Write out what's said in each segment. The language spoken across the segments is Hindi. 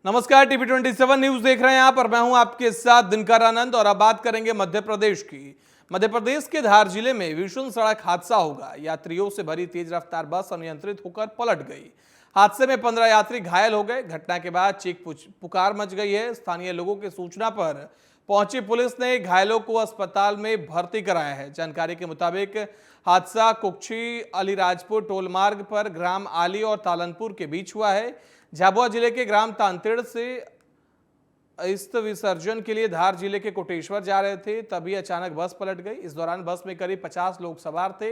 नमस्कार, टीवी 27 न्यूज देख रहे हैं आप और मैं हूं आपके साथ दिनकर आनंद। और अब बात करेंगे मध्य प्रदेश की। मध्य प्रदेश के धार जिले में भीषण सड़क हादसा होगा। यात्रियों से भरी तेज रफ्तार बस अनियंत्रित होकर पलट गई। हादसे में 15 यात्री घायल हो गए। घटना के बाद चीख पुकार मच गई है। स्थानीय लोगों की सूचना पर पहुंची पुलिस ने घायलों को अस्पताल में भर्ती कराया है। जानकारी के मुताबिक हादसा कुक्षी अलीराजपुर टोल मार्ग पर ग्राम आली और तालनपुर के बीच हुआ है। झाबुआ जिले के ग्राम तांतेड़ से अस्थि विसर्जन के लिए धार जिले के कोटेश्वर जा रहे थे, तभी अचानक बस पलट गई। इस दौरान बस में करीब 50 लोग सवार थे।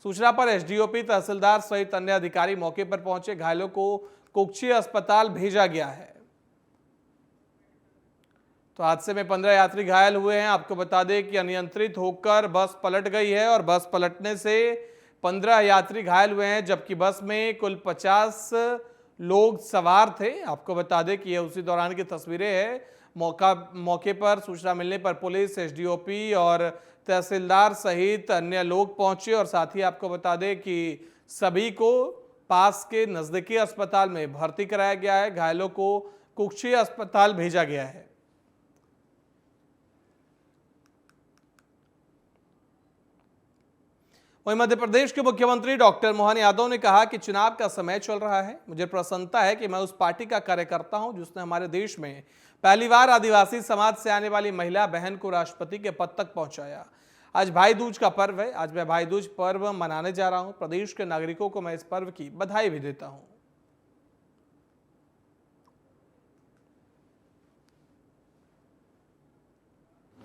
सूचना पर एसडीओपी, तहसीलदार सहित अन्य अधिकारी मौके पर पहुंचे। घायलों को कुक्षी अस्पताल भेजा गया है। तो हादसे में 15 यात्री घायल हुए हैं। आपको बता दें कि अनियंत्रित होकर बस पलट गई है और बस पलटने से 15 यात्री घायल हुए हैं, जबकि बस में कुल 50 लोग सवार थे। आपको बता दें कि यह उसी दौरान की तस्वीरें हैं। मौके पर सूचना मिलने पर पुलिस, एसडीओपी और तहसीलदार सहित अन्य लोग पहुंचे और साथ ही आपको बता दें कि सभी को पास के नजदीकी अस्पताल में भर्ती कराया गया है। घायलों को कुक्षी अस्पताल भेजा गया है। वहीं मध्य प्रदेश के मुख्यमंत्री डॉक्टर मोहन यादव ने कहा कि चुनाव का समय चल रहा है। मुझे प्रसन्नता है कि मैं उस पार्टी का कार्यकर्ता हूं जिसने हमारे देश में पहली बार आदिवासी समाज से आने वाली महिला बहन को राष्ट्रपति के पद तक पहुंचाया। आज भाई दूज का पर्व है। आज मैं भाई दूज पर्व मनाने जा रहा हूं। प्रदेश के नागरिकों को मैं इस पर्व की बधाई भी देता हूं।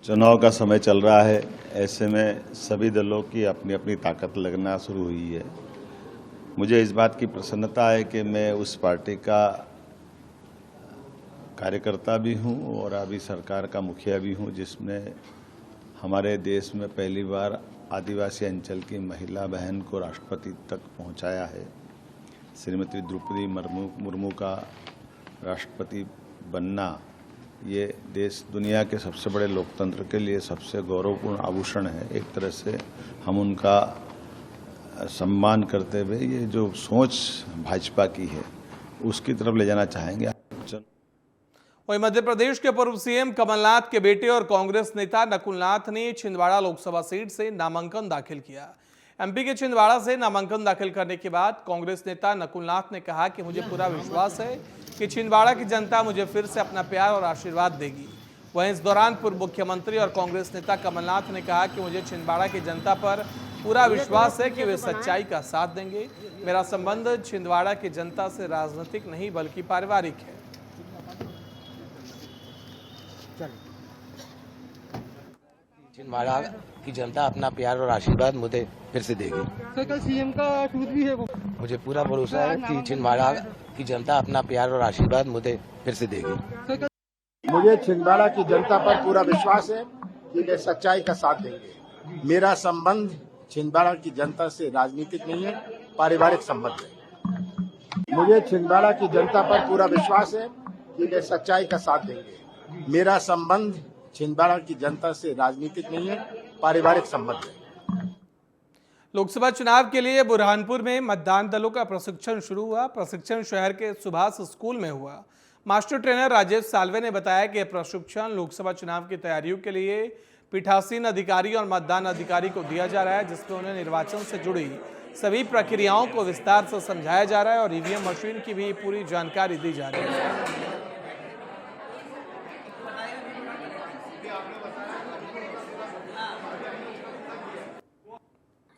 चुनाव का समय चल रहा है, ऐसे में सभी दलों की अपनी अपनी ताकत लगना शुरू हुई है। मुझे इस बात की प्रसन्नता है कि मैं उस पार्टी का कार्यकर्ता भी हूं और अभी सरकार का मुखिया भी हूं जिसने हमारे देश में पहली बार आदिवासी अंचल की महिला बहन को राष्ट्रपति तक पहुंचाया है। श्रीमती द्रौपदी मुर्मू का राष्ट्रपति बनना ये देश दुनिया के सबसे बड़े लोकतंत्र के लिए सबसे गौरवपूर्ण आभूषण है। एक तरह से हम उनका सम्मान करते हुए ये जो सोच भाजपा की है उसकी तरफ ले जाना चाहेंगे। वहीं मध्य प्रदेश के पूर्व सीएम कमलनाथ के बेटे और कांग्रेस नेता नकुलनाथ ने छिंदवाड़ा लोकसभा सीट से नामांकन दाखिल किया। एमपी के छिंदवाड़ा से नामांकन दाखिल करने के बाद कांग्रेस नेता नकुलनाथ ने कहा कि मुझे पूरा विश्वास है कि छिंदवाड़ा की जनता मुझे फिर से अपना प्यार और आशीर्वाद देगी। वहीं इस दौरान पूर्व मुख्यमंत्री और कांग्रेस नेता कमलनाथ ने कहा कि मुझे छिंदवाड़ा की जनता पर पूरा विश्वास है कि वे सच्चाई का साथ देंगे। मेरा संबंध छिंदवाड़ा की जनता से राजनीतिक नहीं बल्कि पारिवारिक है। छिंदवाड़ा की जनता अपना प्यार और आशीर्वाद मुझे फिर से देगी। सर, कल सीएम का ट्वीट भी है वो। मुझे पूरा भरोसा है कि छिंदवाड़ा की जनता अपना प्यार और आशीर्वाद मुझे फिर से देगी। मुझे छिंदवाड़ा की जनता पर पूरा विश्वास है कि वे सच्चाई का साथ देंगे। मेरा संबंध छिंदवाड़ा की जनता से राजनीतिक नहीं है, पारिवारिक संबंध है। मुझे छिंदवाड़ा की जनता पर पूरा विश्वास है कि वे सच्चाई का साथ देंगे। मेरा संबंध छिंदवाड़ा की जनता से राजनीतिक नहीं है, पारिवारिक संबंध है। लोकसभा चुनाव के लिए बुरहानपुर में मतदान दलों का प्रशिक्षण शुरू हुआ। प्रशिक्षण शहर के सुभाष स्कूल में हुआ। मास्टर ट्रेनर राजेश सालवे ने बताया कि प्रशिक्षण लोकसभा चुनाव की तैयारियों के लिए पीठासीन अधिकारी और मतदान अधिकारी को दिया जा रहा है, जिसमें उन्हें निर्वाचन से जुड़ी सभी प्रक्रियाओं को विस्तार से समझाया जा रहा है और ईवीएम मशीन की भी पूरी जानकारी दी जा रही है।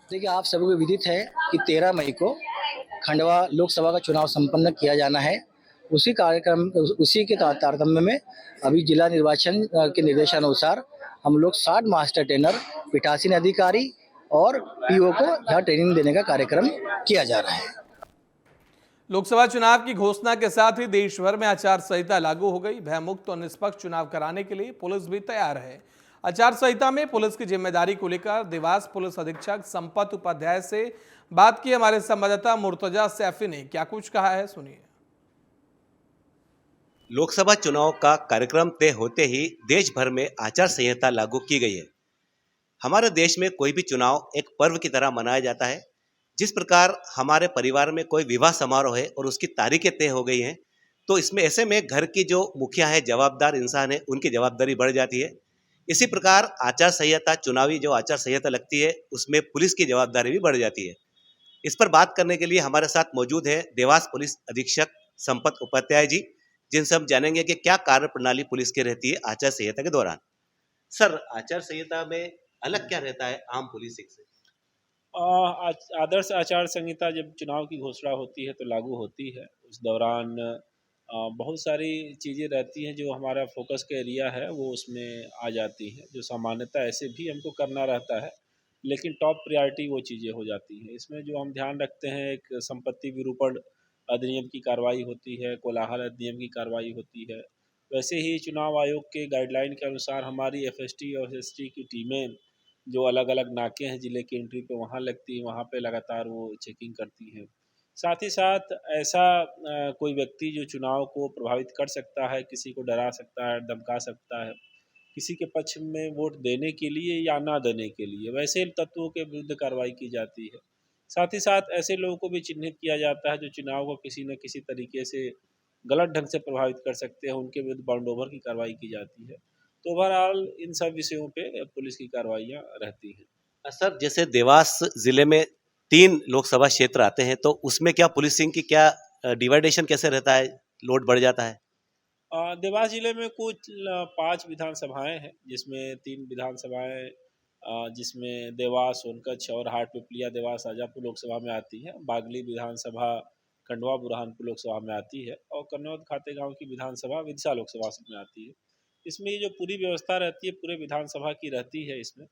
देखिए, आप सभी को विदित है कि 13 मई को खंडवा लोकसभा का चुनाव संपन्न किया जाना है। उसी के तारतम्य में अभी जिला निर्वाचन के निर्देशानुसार हम लोग 60 मास्टर ट्रेनर, पीठासीन अधिकारी और पीओ को यहाँ ट्रेनिंग देने का कार्यक्रम किया जा रहा है। लोकसभा चुनाव की घोषणा के साथ ही देश भर में आचार संहिता लागू हो गई। भयमुक्त और निष्पक्ष चुनाव कराने के लिए पुलिस भी तैयार है। आचार संहिता में पुलिस की जिम्मेदारी को लेकर देवास पुलिस अधीक्षक संपत उपाध्याय से बात की हमारे संवाददाता मुर्तजा सैफी ने। क्या कुछ कहा है, सुनिए। लोकसभा चुनाव का कार्यक्रम तय होते ही देश भर में आचार संहिता लागू की गई है। हमारे देश में कोई भी चुनाव एक पर्व की तरह मनाया जाता है। जिस प्रकार हमारे परिवार में कोई विवाह समारोह है और उसकी तारीखें तय हो गई हैं, तो इसमें ऐसे में घर की जो मुखिया है, जवाबदार इंसान है, उनकी जवाबदारी बढ़ जाती है। इसी प्रकार आचार संहिता, चुनावी जो आचार संहिता लगती है, उसमें पुलिस की जवाबदारी भी बढ़ जाती है। इस पर बात करने के लिए हमारे साथ मौजूद है देवास पुलिस अधीक्षक संपत उपाध्याय जी, जिनसे हम जानेंगे कि क्या कार्य प्रणाली पुलिस की रहती है आचार संहिता के दौरान। सर, आचार संहिता में अलग क्या रहता है आम पुलिसिंग से? आदर्श आचार संहिता जब चुनाव की घोषणा होती है तो लागू होती है। उस दौरान बहुत सारी चीज़ें रहती हैं जो हमारा फोकस का एरिया है वो उसमें आ जाती हैं, जो सामान्यतः ऐसे भी हमको करना रहता है, लेकिन टॉप प्रायोरिटी वो चीज़ें हो जाती हैं। इसमें जो हम ध्यान रखते हैं, एक संपत्ति विरूपण अधिनियम की कार्रवाई होती है, कोलाहल अधिनियम की कार्रवाई होती है। वैसे ही चुनाव आयोग के गाइडलाइन के अनुसार हमारी एफएसटी और एसएसटी की टीमें जो अलग अलग नाके हैं ज़िले की एंट्री पे वहाँ लगती हैं, वहाँ पे लगातार वो चेकिंग करती हैं। साथ ही साथ ऐसा कोई व्यक्ति जो चुनाव को प्रभावित कर सकता है, किसी को डरा सकता है, धमका सकता है, किसी के पक्ष में वोट देने के लिए या ना देने के लिए, वैसे तत्वों के विरुद्ध कार्रवाई की जाती है। साथ ही साथ ऐसे लोगों को भी चिन्हित किया जाता है जो चुनाव को किसी न किसी तरीके से गलत ढंग से प्रभावित कर सकते हैं, उनके विरुद्ध बाउंड ओवर की कार्रवाई की जाती है। तो ओवरऑल इन सब विषयों पे पुलिस की कार्रवाइयाँ रहती हैं। सर, जैसे देवास जिले में 3 लोकसभा क्षेत्र आते हैं, तो उसमें क्या पुलिसिंग की क्या डिवाइडेशन कैसे रहता है, लोड बढ़ जाता है? देवास जिले में कुछ 5 विधानसभाएं हैं, जिसमें 3 विधानसभाएं जिसमें देवास, सोनकच्छ और हाटपिपलिया देवास शाजापुर लोकसभा में आती है। बागली विधानसभा खंडवा बुरहानपुर लोकसभा में आती है और कन्नौद खातेगांव की विधानसभा विदिशा लोकसभा में आती है। इसमें ये जो पूरी व्यवस्था रहती है पूरे विधानसभा की रहती है। इसमें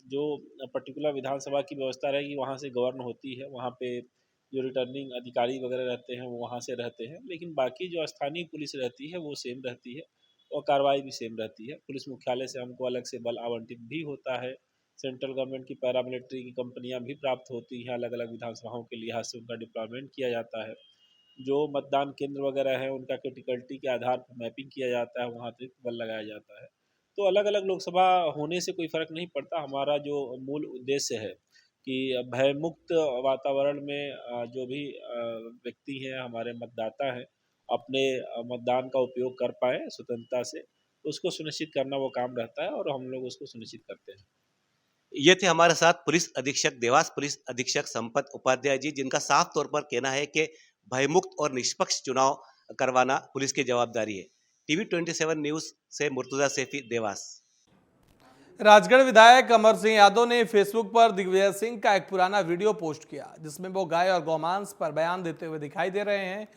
जो पर्टिकुलर विधानसभा की व्यवस्था रहेगी वहाँ से गवर्न होती है, वहाँ पे जो रिटर्निंग अधिकारी वगैरह रहते हैं वो वहाँ से रहते हैं, लेकिन बाकी जो स्थानीय पुलिस रहती है वो सेम रहती है और कार्रवाई भी सेम रहती है। पुलिस मुख्यालय से हमको अलग से बल आवंटित भी होता है। सेंट्रल गवर्नमेंट की पैरामिलिट्री की कंपनियां भी प्राप्त होती हैं, अलग अलग विधानसभाओं के लिहाज से उनका डिप्लॉयमेंट किया जाता है। जो मतदान केंद्र वगैरह है उनका क्रिटिकलिटी के आधार पर मैपिंग किया जाता है, वहाँ अतिरिक्त बल लगाया जाता है। तो अलग अलग लोकसभा होने से कोई फ़र्क नहीं पड़ता। हमारा जो मूल उद्देश्य है कि भयमुक्त वातावरण में जो भी व्यक्ति हैं, हमारे मतदाता हैं, अपने मतदान का उपयोग कर पाएँ स्वतंत्रता से, उसको सुनिश्चित करना वो काम रहता है और हम लोग उसको सुनिश्चित करते हैं। ये थे हमारे साथ पुलिस अधीक्षक, देवास पुलिस अधीक्षक संपत उपाध्याय जी, जिनका साफ तौर पर कहना है कि भयमुक्त और निष्पक्ष चुनाव करवाना पुलिस की जवाबदारी है। टीवी 27 न्यूज़ से मुर्तुजा सैफी, देवास। राजगढ़ विधायक अमर सिंह यादव ने फेसबुक पर दिग्विजय सिंह का एक पुराना वीडियो पोस्ट किया, जिसमें वो गाय और गौमांस पर बयान देते हुए दिखाई दे रहे हैं।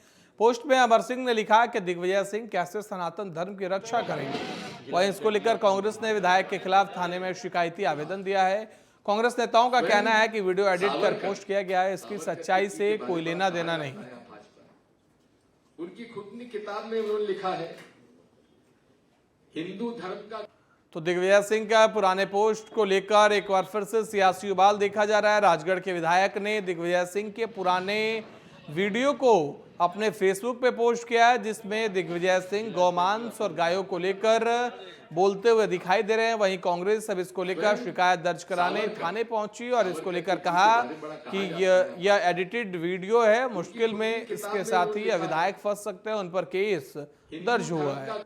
पोस्ट में अमर सिंह ने लिखा कि दिग्विजय सिंह कैसे सनातन धर्म की रक्षा करेंगे। वहीं इसको लेकर कांग्रेस ने विधायक के खिलाफ थाने में शिकायती आवेदन दिया है। कांग्रेस नेताओं का कहना है कि वीडियो एडिट कर पोस्ट किया गया है, इसकी सच्चाई से कोई लेना देना नहीं। उनकी खुद की किताब में उन्होंने लिखा है हिंदू धर्म का। तो दिग्विजय सिंह का पुराने पोस्ट को लेकर एक बार फिर से सियासी उबाल देखा जा रहा है। राजगढ़ के विधायक ने दिग्विजय सिंह के पुराने वीडियो को अपने फेसबुक पे पोस्ट किया है, जिसमें दिग्विजय सिंह गौमांस और गायों को लेकर बोलते हुए दिखाई दे रहे हैं। वहीं कांग्रेस अब इसको लेकर शिकायत दर्ज कराने थाने पहुंची और इसको लेकर कहा कि यह एडिटेड वीडियो है, मुश्किल में इसके साथ ही विधायक फंस सकते हैं, उन पर केस दर्ज हुआ है।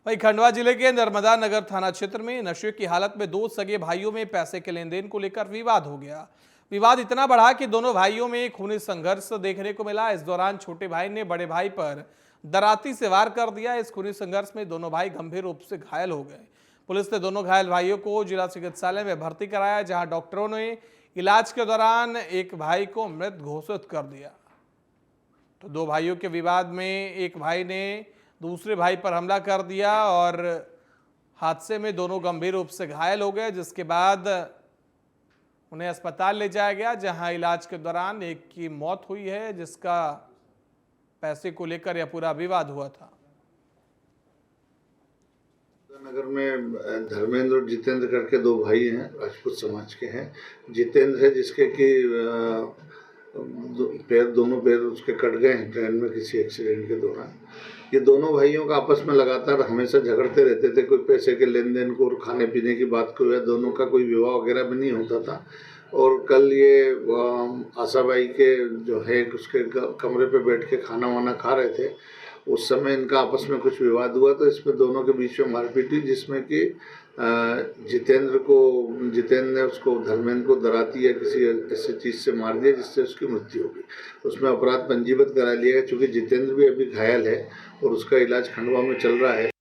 वहीं खंडवा जिले के नर्मदा नगर थाना क्षेत्र में नशे की हालत में 2 सगे भाइयों में पैसे के लेन देन को लेकर विवाद हो गया। विवाद इतना बढ़ा कि दोनों भाइयों में खूनी संघर्ष देखने को मिला। इस दौरान छोटे भाई ने बड़े भाई पर दराती से वार कर दिया। इस खूनी संघर्ष में दोनों भाई गंभीर रूप से घायल हो गए। पुलिस ने दोनों घायल भाइयों को जिला चिकित्सालय में भर्ती कराया, जहां डॉक्टरों ने इलाज के दौरान एक भाई को मृत घोषित कर दिया। तो 2 भाइयों के विवाद में एक भाई ने दूसरे भाई पर हमला कर दिया और हादसे में दोनों गंभीर रूप से घायल हो गए, जिसके बाद उन्हें अस्पताल ले जाया गया, जहां इलाज के दौरान एक की मौत हुई है, जिसका पैसे को लेकर यह पूरा विवाद हुआ था। नगर में धर्मेंद्र और जितेंद्र करके 2 भाई हैं, राजपूत समाज के हैं। जितेंद्र है जिसके कि दोनों पैर उसके कट गए हैं ट्रेन में किसी एक्सीडेंट के दौरान। ये दोनों भाइयों का आपस में लगातार हमेशा झगड़ते रहते थे, कोई पैसे के लेन देन को और खाने पीने की बात को, या दोनों का कोई विवाह वगैरह भी नहीं होता था। और कल ये आशाबाई के जो है उसके कमरे पे बैठ के खाना वाना खा रहे थे, उस समय इनका आपस में कुछ विवाद हुआ, तो इसमें दोनों के बीच में मारपीट हुई, जिसमें कि जितेंद्र ने उसको धर्मेंद्र को डराती या किसी ऐसी चीज़ से मार दिया जिससे उसकी मृत्यु हो गई। उसमें अपराध पंजीबद्ध करा लिया गया, चूँकि जितेंद्र भी अभी घायल है और उसका इलाज खंडवा में चल रहा है।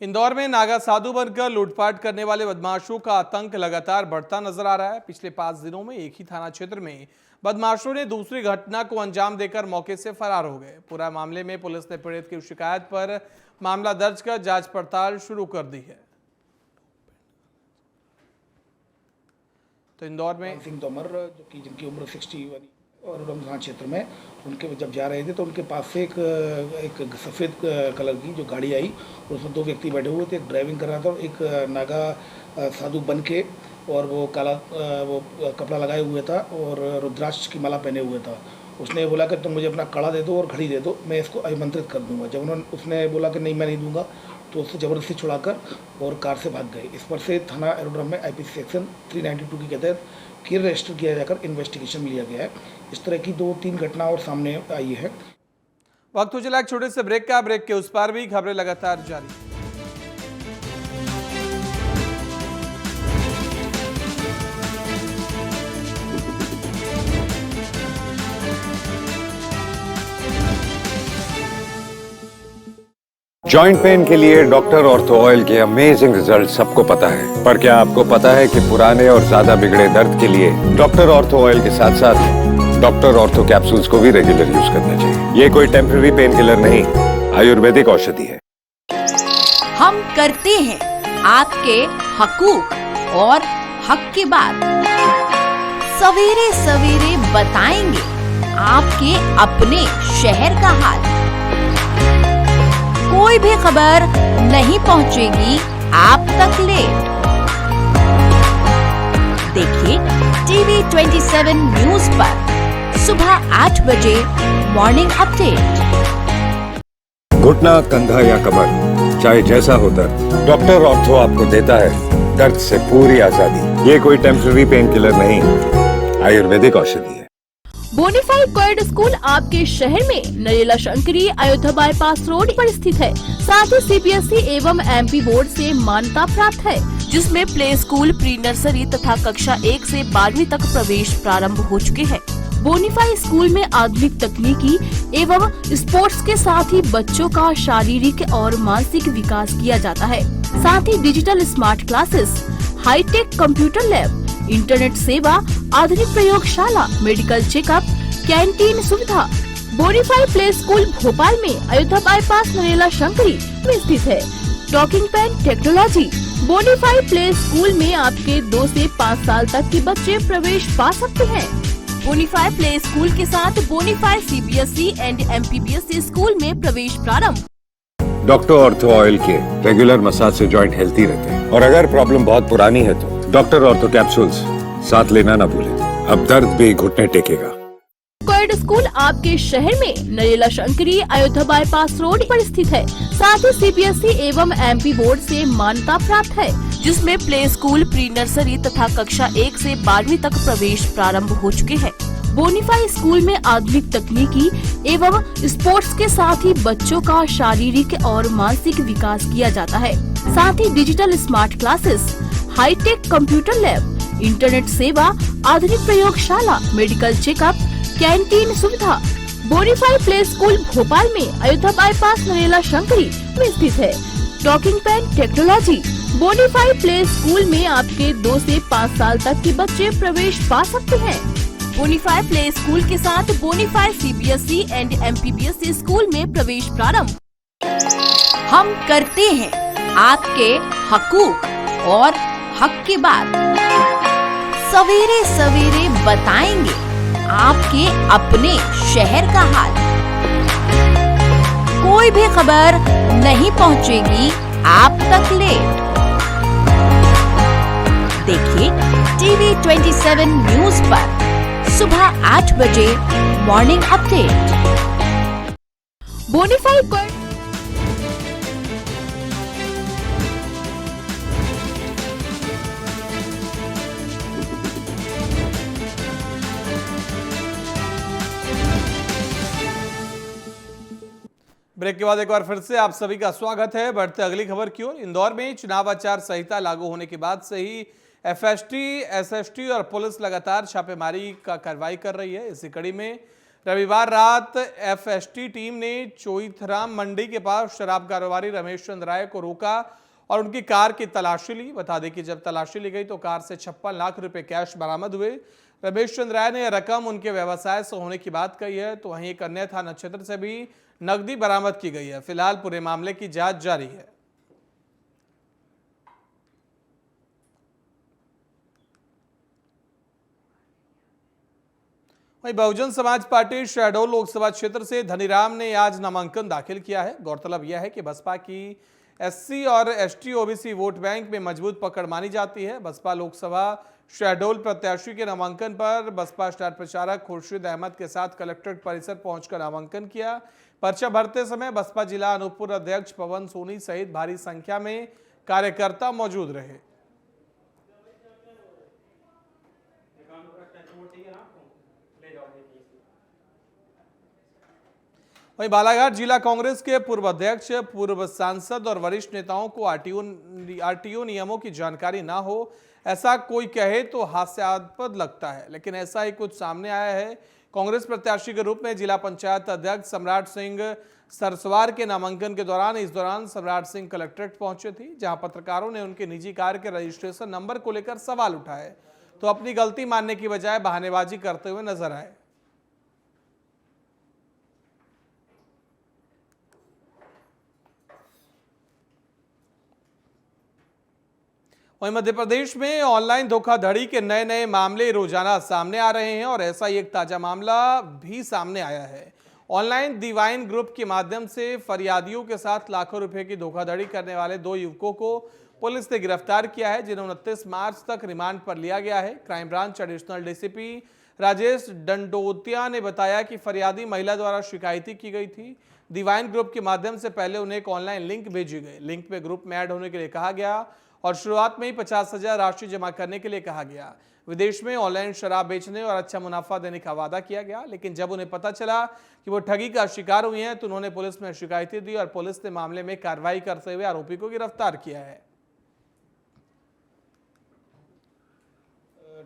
इंदौर में नागा साधु बनकर लूटपाट करने वाले बदमाशों का आतंक लगातार बढ़ता नजर आ रहा है। पिछले 5 दिनों में एक ही थाना क्षेत्र में बदमाशों ने दूसरी घटना को अंजाम देकर मौके से फरार हो गए। पूरा मामले में पुलिस ने पीड़ित की शिकायत पर मामला दर्ज कर जांच पड़ताल शुरू कर दी है। तो इंदौर में सिंह तोमर, जो कि जिनकी उम्र 61 और थाना क्षेत्र में उनके जब जा रहे थे तो उनके पास से एक सफ़ेद कलर की जो गाड़ी आई, उसमें 2 व्यक्ति बैठे हुए थे। एक ड्राइविंग कर रहा था और एक नागा साधु बन के, और वो काला वो कपड़ा लगाए हुए था और रुद्राक्ष की माला पहने हुए था। उसने बोला कि तुम मुझे अपना कड़ा दे दो और घड़ी दे दो, मैं इसको अभिमंत्रित कर दूंगा। जब उसने बोला कि नहीं मैं नहीं दूंगा, तो उससे ज़बरदस्ती छुड़ाकर और कार से भाग गए। इस पर से थाना एरोड्रम में IPC सेक्शन 392 के तहत केस रजिस्टर किया जाकर इन्वेस्टिगेशन में लिया गया है। इस तरह की 2-3 घटना और सामने आई है। वक्त हो चला एक छोटे से ब्रेक का। ब्रेक के उस पार भी खबरें लगातार जारी। जॉइंट पेन के लिए डॉक्टर ऑर्थो ऑयल के अमेजिंग रिजल्ट सबको पता है, पर क्या आपको पता है कि पुराने और ज्यादा बिगड़े दर्द के लिए डॉक्टर ऑर्थो ऑयल के साथ साथ डॉक्टर ऑर्थो कैप्सूल्स को भी रेगुलर यूज करना चाहिए। ये कोई टेम्पररी पेन किलर नहीं, आयुर्वेदिक औषधि है। हम करते हैं आपके हकूक और हक की बात। सवेरे सवेरे बताएंगे आपके अपने शहर का हाल। कोई भी खबर नहीं पहुंचेगी आप तक लेट। देखिए TV 27 न्यूज पर सुबह 8 बजे मॉर्निंग अपडेट। घुटना, कंधा या कमर, चाहे जैसा हो दर्द, डॉक्टर ऑर्थो आपको देता है दर्द से पूरी आजादी। ये कोई टेम्पररी पेन किलर नहीं, आयुर्वेदिक औषधि है। बोनीफाइड कोएड स्कूल आपके शहर में नरेला शंकरी अयोध्या बाईपास रोड पर स्थित है। साथ ही CBSE एवं MP बोर्ड से मान्यता प्राप्त है, जिसमें प्ले स्कूल, प्री नर्सरी तथा कक्षा 1 से 12वीं तक प्रवेश प्रारंभ हो चुके हैं। बोनीफाइड स्कूल में आधुनिक तकनीकी एवं स्पोर्ट्स के साथ ही बच्चों का शारीरिक और मानसिक विकास किया जाता है। साथ ही digital smart classes, high tech computer lab, internet सेवा, आधुनिक प्रयोगशाला, मेडिकल चेकअप, कैंटीन सुविधा। बोनीफाइड प्ले स्कूल भोपाल में अयोध्या बाईपास नरेला शंकरी में स्थित है। Talking pen technology. Bonafide play school में आपके 2 से 5 साल तक के बच्चे प्रवेश पा सकते हैं। बोनीफाइड प्ले स्कूल के साथ bona fide CBSE and MPBSE school में प्रवेश प्रारंभ। डॉक्टर ऑर्थो ऑयल के रेगुलर मसाज से जॉइंट हेल्थी रहते हैं, और अगर प्रॉब्लम बहुत पुरानी है तो डॉक्टर ऑर्थो कैप्सूल्स साथ लेना ना भूलें। अब दर्द भी घुटने टेकेगा। कोएड स्कूल आपके शहर में नरेला शंकरी अयोध्या बाईपास रोड पर स्थित है। साथ ही CBSE एवं MP बोर्ड से मान्यता प्राप्त है, जिसमें प्ले स्कूल, प्री नर्सरी तथा कक्षा 1 से 12वीं तक प्रवेश प्रारंभ हो चुके हैं। बोनीफाइड स्कूल में आधुनिक तकनीकी एवं स्पोर्ट्स के साथ ही बच्चों का शारीरिक और मानसिक विकास किया जाता है। साथ ही digital smart classes, high tech computer lab, internet सेवा, आधुनिक प्रयोगशाला, मेडिकल चेकअप, कैंटीन सुविधा। बोनीफाइड प्ले स्कूल भोपाल में अयोध्या बाईपास नरेला शंकरी में स्थित है। Talking pen technology. Bonafide play school में आपके 2 से 5 साल तक के बच्चे प्रवेश पा सकते हैं। बोनीफाइड प्ले स्कूल के साथ bona fide CBSE and MPBSE school में प्रवेश प्रारंभ। हम करते हैं आपके हकूक और हक की बात। सवेरे सवेरे बताएंगे आपके अपने शहर का हाल। कोई भी खबर नहीं पहुंचेगी आप तक लेट। देखिए TV 27 न्यूज पर सुबह 8 बजे morning update. Bonafide coed break के बाद एक बार फिर से आप सभी का स्वागत है। बढ़ते अगली खबर की ओर। इंदौर में चुनाव आचार संहिता लागू होने के बाद से ही एफएसटी, एसएसटी और पुलिस लगातार छापेमारी का कार्रवाई कर रही है। इसी कड़ी में रविवार रात एफएसटी टीम ने चोईथराम मंडी के पास शराब कारोबारी रमेश चंद्र राय को रोका और उनकी कार की तलाशी ली। बता दें कि जब तलाशी ली गई तो कार से 56 लाख रुपए कैश बरामद हुए। रमेश चंद्र राय ने यह रकम उनके व्यवसाय से होने की बात कही है। तो वहीं एक अन्य थाना क्षेत्र से भी नकदी बरामद की गई है। फिलहाल पूरे मामले की जांच जारी है। वहीं बहुजन समाज पार्टी शहडोल लोकसभा क्षेत्र से धनीराम ने आज नामांकन दाखिल किया है। गौरतलब यह है कि बसपा की एससी और एसटी ओबीसी वोट बैंक में मजबूत पकड़ मानी जाती है। बसपा लोकसभा शहडोल प्रत्याशी के नामांकन पर बसपा स्टार प्रचारक खुर्शीद अहमद के साथ कलेक्ट्रेट परिसर पहुंचकर नामांकन किया। पर्चा भरते समय बसपा जिला अनूपपुर अध्यक्ष पवन सोनी सहित भारी संख्या में कार्यकर्ता मौजूद रहे। वहीं बालाघाट जिला कांग्रेस के पूर्व अध्यक्ष, पूर्व सांसद और वरिष्ठ नेताओं को आरटीओ नियमों की जानकारी ना हो, ऐसा कोई कहे तो हास्यास्पद लगता है, लेकिन ऐसा ही कुछ सामने आया है। कांग्रेस प्रत्याशी के रूप में जिला पंचायत अध्यक्ष सम्राट सिंह सरसवार के नामांकन के दौरान सम्राट सिंह कलेक्ट्रेट पहुंचे थे, जहां पत्रकारों ने उनके निजी कार के रजिस्ट्रेशन नंबर को लेकर सवाल उठाए तो अपनी गलती मानने की बजाय बहानेबाजी करते हुए नजर आए। वहीं मध्य प्रदेश में ऑनलाइन धोखाधड़ी के नए नए मामले रोजाना सामने आ रहे हैं और ऐसा ही एक ताजा मामला भी सामने आया है। ऑनलाइन डिवाइन ग्रुप के माध्यम से फरियादियों के साथ लाखों रुपए की धोखाधड़ी करने वाले 2 युवकों को पुलिस ने गिरफ्तार किया है, जिन्हें 29 मार्च तक रिमांड पर लिया गया है। Crime branch additional DCP Rajesh Dandotiya ने बताया कि फरियादी महिला द्वारा शिकायती की गई थी। डिवाइन ग्रुप के माध्यम से पहले उन्हें एक ऑनलाइन लिंक भेजी गई। लिंक पे ग्रुप में ऐड होने के लिए कहा गया और शुरुआत में ही 50,000 राशि जमा करने के लिए कहा गया। विदेश में ऑनलाइन शराब बेचने और अच्छा मुनाफा देने का वादा किया गया, लेकिन जब उन्हें पता चला कि वो ठगी का शिकार हुई हैं तो उन्होंने पुलिस में शिकायतें दी और पुलिस ने मामले में कार्रवाई करते हुए आरोपी को गिरफ्तार किया है।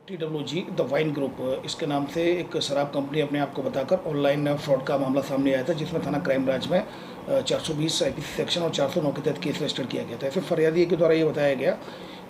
TWG द वाइन ग्रुप, इसके नाम से एक शराब कंपनी अपने आप को बताकर ऑनलाइन फ्रॉड का मामला सामने आया था, जिसमें थाना क्राइम ब्रांच में 420 IPC सेक्शन और 409 के तहत केस रजिस्टर किया गया था। ऐसे फरियादी के द्वारा ये बताया गया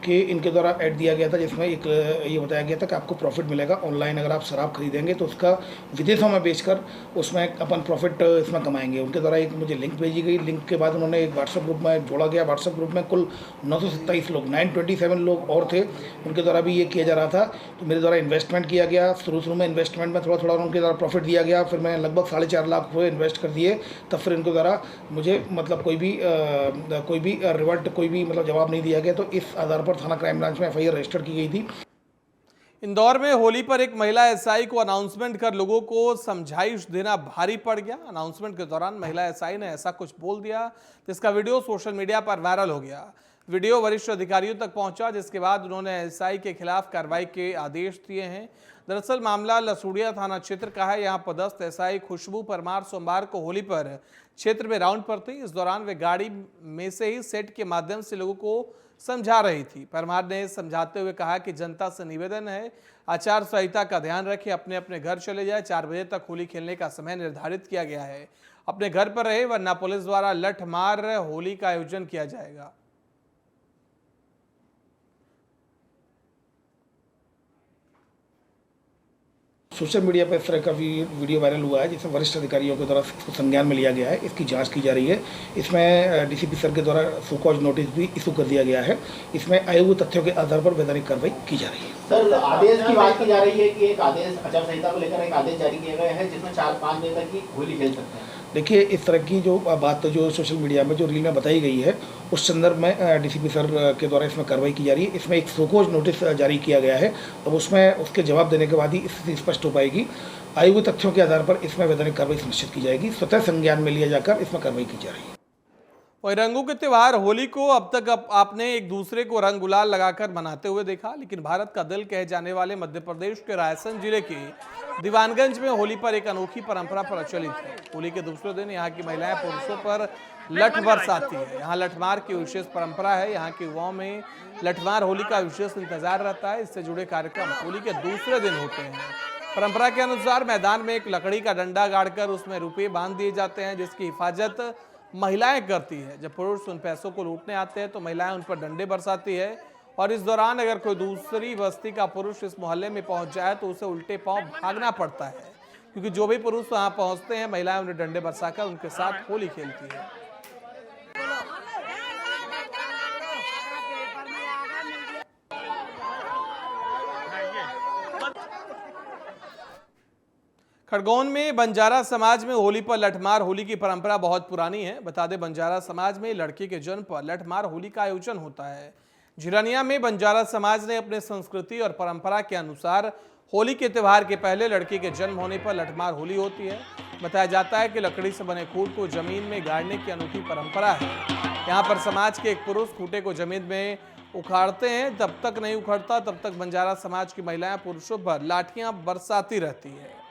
कि इनके द्वारा ऐड दिया गया था, जिसमें एक ये बताया गया था कि आपको प्रॉफिट मिलेगा ऑनलाइन, अगर आप शराब खरीदेंगे तो उसका विदेशों में बेचकर उसमें अपन प्रॉफिट इसमें कमाएंगे। उनके द्वारा एक मुझे लिंक भेजी गई। लिंक के बाद उन्होंने एक व्हाट्सएप ग्रुप में जोड़ा गया। व्हाट्सएप ग्रुप में कुल 927 लोग, 927 लोग और थे। उनके द्वारा भी ये किया जा रहा था। तो मेरे द्वारा इन्वेस्टमेंट किया गया। शुरू में इन्वेस्टमेंट में थोड़ा उनके द्वारा प्रॉफिट दिया गया। फिर मैं लगभग 4.5 लाख रुपये इन्वेस्ट कर दिए। तब फिर इनके द्वारा मुझे मतलब कोई भी रिवर्ट, कोई भी मतलब जवाब नहीं दिया गया। तो इस आधार पर थाना क्राइम ब्रांच में FIR रजिस्टर की गई थी। इंदौर में होली पर एक महिला एसआई को अनाउंसमेंट कर लोगों को समझाइश देना भारी पड़ गया। अनाउंसमेंट के दौरान महिला एसआई ने ऐसा कुछ बोल दिया जिसका वीडियो सोशल मीडिया पर वायरल हो गया। वीडियो वरिष्ठ अधिकारियों तक पहुंचा, जिसके बाद उन्होंने एसआई के खिलाफ कार्रवाई के आदेश दिए हैं। दरअसल मामला लसूड़िया थाना क्षेत्र का है। यहां पदस्थ एसआई खुशबू परमार सोमवार को होली पर क्षेत्र में राउंड पर थी। इस दौरान वे गाड़ी में से ही सेट के माध्यम से लोगों को समझा रही थी। परमार ने समझाते हुए कहा कि जनता से निवेदन है, आचार संहिता का ध्यान रखें, अपने अपने घर चले जाए। 4 बजे तक होली खेलने का समय निर्धारित किया गया है। अपने घर पर रहे, वरना पुलिस द्वारा लठ मार होली का आयोजन किया जाएगा। सोशल मीडिया पर इस तरह का वीडियो वायरल हुआ है, जिसमें वरिष्ठ अधिकारियों के द्वारा इसको संज्ञान में लिया गया है। इसकी जांच की जा रही है। इसमें डीसीपी सर के द्वारा सुकॉज नोटिस भी इशू कर दिया गया है। इसमें आए हुए तथ्यों के आधार पर वैधानिक कार्रवाई की जा रही है। सर, आदेश की बात की जा रही है कि एक आदेश आचार संहिता को लेकर एक आदेश जारी किया गया है, जिसमें 4-5 बजे तक की होली खेल सकते हैं। देखिए, इस तरह की जो बात जो सोशल मीडिया में जो रील में बताई गई है, उस संदर्भ में डीसीपी सर के द्वारा इसमें कार्रवाई की जा रही है। इसमें एक सोकोज नोटिस जारी किया गया है। अब उसमें उसके जवाब देने के बाद ही स्थिति स्पष्ट हो पाएगी। आए हुए तथ्यों के आधार पर इसमें वैधानिक कार्रवाई सुनिश्चित की जाएगी। स्वतः संज्ञान में लिया जाकर इसमें कार्रवाई की जा रही है। वही रंगों के त्योहार होली को अब तक आपने एक दूसरे को रंग गुलाल लगाकर मनाते हुए देखा, लेकिन भारत का दिल कहे जाने वाले मध्य प्रदेश के रायसेन जिले के दीवानगंज में होली पर एक अनोखी परंपरा प्रचलित है। होली के दूसरे दिन यहाँ की महिलाएं पुरुषों पर लठ बरसाती है। यहाँ लठमार की विशेष परंपरा है। यहाँ के युवाओं में लठमार होली का विशेष इंतजार रहता है। इससे जुड़े कार्यक्रम होली के दूसरे दिन होते हैं। परंपरा के अनुसार मैदान में एक लकड़ी का डंडा गाड़कर उसमें रुपये बांध दिए जाते हैं, जिसकी हिफाजत महिलाएं करती है। जब पुरुष उन पैसों को लूटने आते हैं तो महिलाएं उन पर डंडे बरसाती है और इस दौरान अगर कोई दूसरी बस्ती का पुरुष इस मोहल्ले में पहुंच जाए तो उसे उल्टे पांव भागना पड़ता है, क्योंकि जो भी पुरुष वहां पहुंचते हैं महिलाएं उन्हें डंडे बरसाकर उनके साथ होली खेलती है। खरगोन में बंजारा समाज में होली पर लठमार होली की परंपरा बहुत पुरानी है। बता दें, बंजारा समाज में लड़की के जन्म पर लठमार होली का आयोजन होता है। झिरनिया में बंजारा समाज ने अपने संस्कृति और परंपरा के अनुसार होली के त्यौहार के पहले लड़की के जन्म होने पर लठमार होली होती है। बताया जाता है कि लकड़ी से बने खूंट को जमीन में गाड़ने की अनोखी परंपरा है। यहाँ पर समाज के एक पुरुष खूंटे को जमीन में उखाड़ते हैं। जब तक नहीं उखड़ता तब तक बंजारा समाज की महिलाएं पुरुषों पर लाठियां बरसाती रहती है।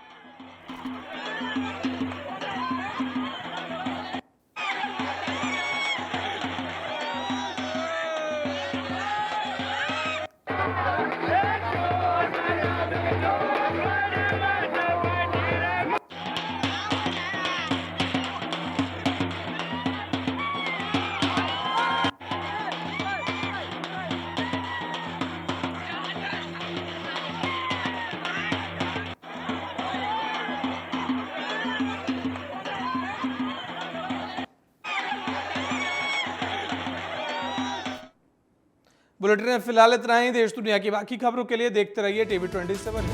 बुलेटिन में फिलहाल इतना ही। देश दुनिया की बाकी खबरों के लिए देखते रहिए TV27।